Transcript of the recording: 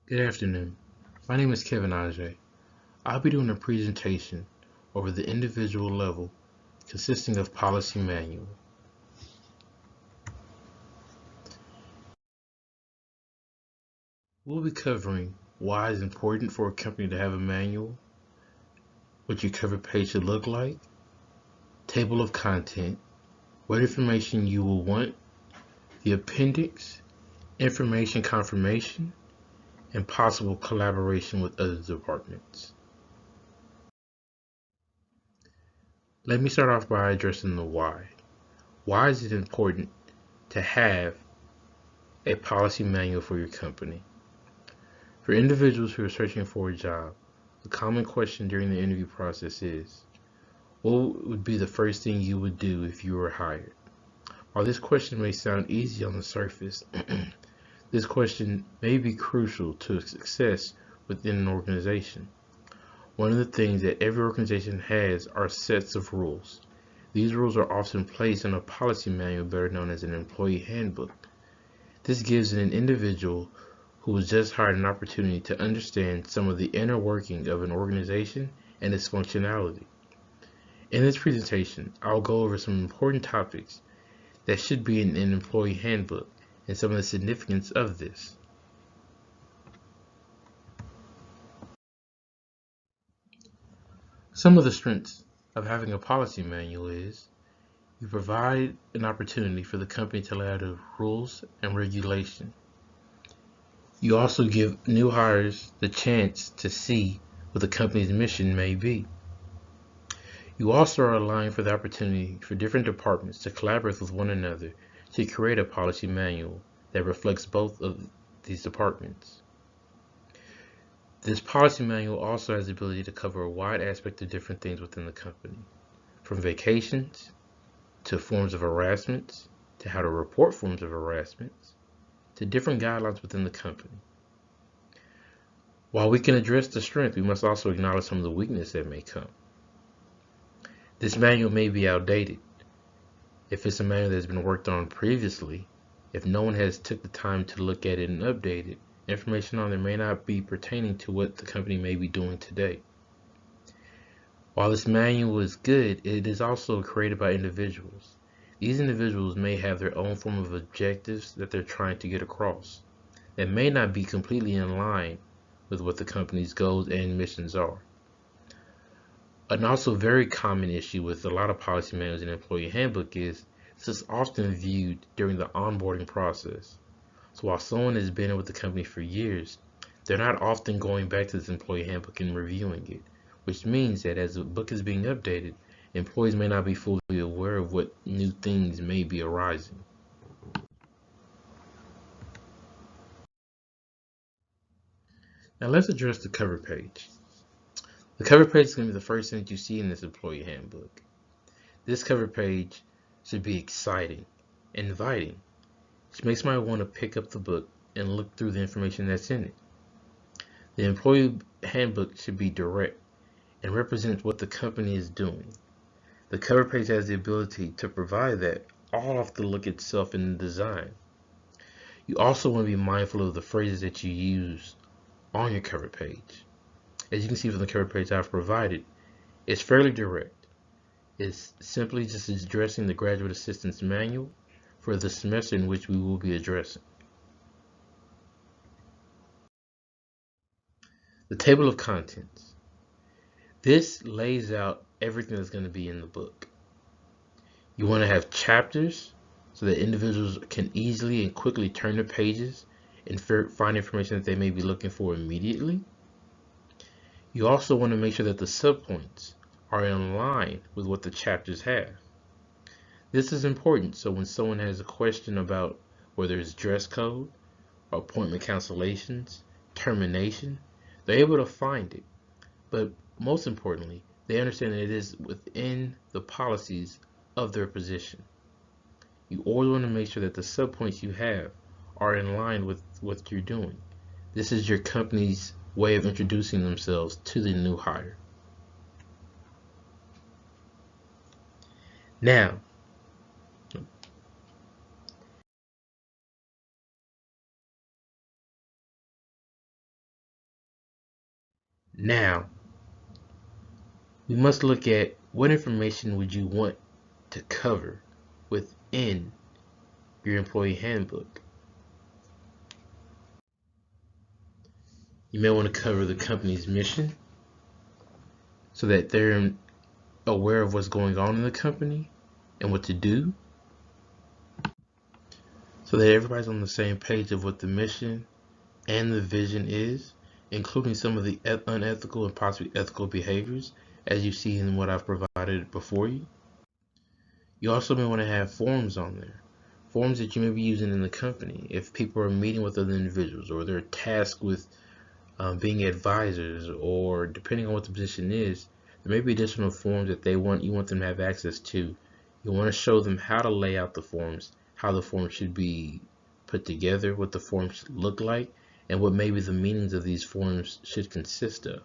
Good afternoon. My name is Kevin Aje. I'll be doing a presentation over the individual level consisting of Policy Manual. We'll be covering why it's important for a company to have a manual, what your cover page should look like, table of content, what information you will want, the appendix, information confirmation, and possible collaboration with other departments. Let me start off by addressing the why. Why is it important to have a policy manual for your company? For individuals who are searching for a job, the common question during the interview process is, what would be the first thing you would do if you were hired? While this question may sound easy on the surface, this question may be crucial to success within an organization. One of the things that every organization has are sets of rules. These rules are often placed in a policy manual, better known as an employee handbook. This gives an individual who was just hired an opportunity to understand some of the inner working of an organization and its functionality. In this presentation, I'll go over some important topics that should be in an employee handbook and some of the significance of this. Some of the strengths of having a policy manual is you provide an opportunity for the company to lay out the rules and regulation. You also give new hires the chance to see what the company's mission may be. You also are allowing for the opportunity for different departments to collaborate with one another to create a policy manual that reflects both of these departments. This policy manual also has the ability to cover a wide aspect of different things within the company, from vacations to forms of harassment to how to report forms of harassment to different guidelines within the company. While we can address the strength, we must also acknowledge some of the weakness that may come. This manual may be outdated. If it's a manual that's been worked on previously, if no one has took the time to look at it and update it, information on there may not be pertaining to what the company may be doing today. While this manual is good, it is also created by individuals. These individuals may have their own form of objectives that they're trying to get across that may not be completely in line with what the company's goals and missions are. An also very common issue with a lot of policy manuals and employee handbook is this is often viewed during the onboarding process. So while someone has been with the company for years, they're not often going back to this employee handbook and reviewing it, which means that as the book is being updated, employees may not be fully aware of what new things may be arising. Now let's address the cover page. The cover page is going to be the first thing that you see in this employee handbook. This cover page should be exciting, inviting, which makes somebody want to pick up the book and look through the information that's in it. The employee handbook should be direct and represent what the company is doing. The cover page has the ability to provide that all off the look itself in the design. You also want to be mindful of the phrases that you use on your cover page. As you can see from the cover page I've provided, it's fairly direct. It's simply just addressing the graduate assistance manual for the semester in which we will be addressing. The table of contents. This lays out everything that's going to be in the book. You want to have chapters so that individuals can easily and quickly turn the pages and find information that they may be looking for immediately. You also want to make sure that the subpoints are in line with what the chapters have. This is important so when someone has a question about whether it's dress code, appointment cancellations, termination, they're able to find it. But most importantly, they understand that it is within the policies of their position. You always want to make sure that the subpoints you have are in line with what you're doing. This is your company's way of introducing themselves to the new hire. Now, Now, we must look at what information would you want to cover within your employee handbook. You may want to cover the company's mission so that they're aware of what's going on in the company and what to do, so that everybody's on the same page of what the mission and the vision is, including some of the unethical and possibly ethical behaviors as you see in what I've provided before you. You also may want to have forms on there, forms that you may be using in the company if people are meeting with other individuals or they're tasked with being advisors, or depending on what the position is, there may be additional forms that you want them to have access to. You want to show them how to lay out the forms, how the forms should be put together, what the forms should look like, and what maybe the meanings of these forms should consist of.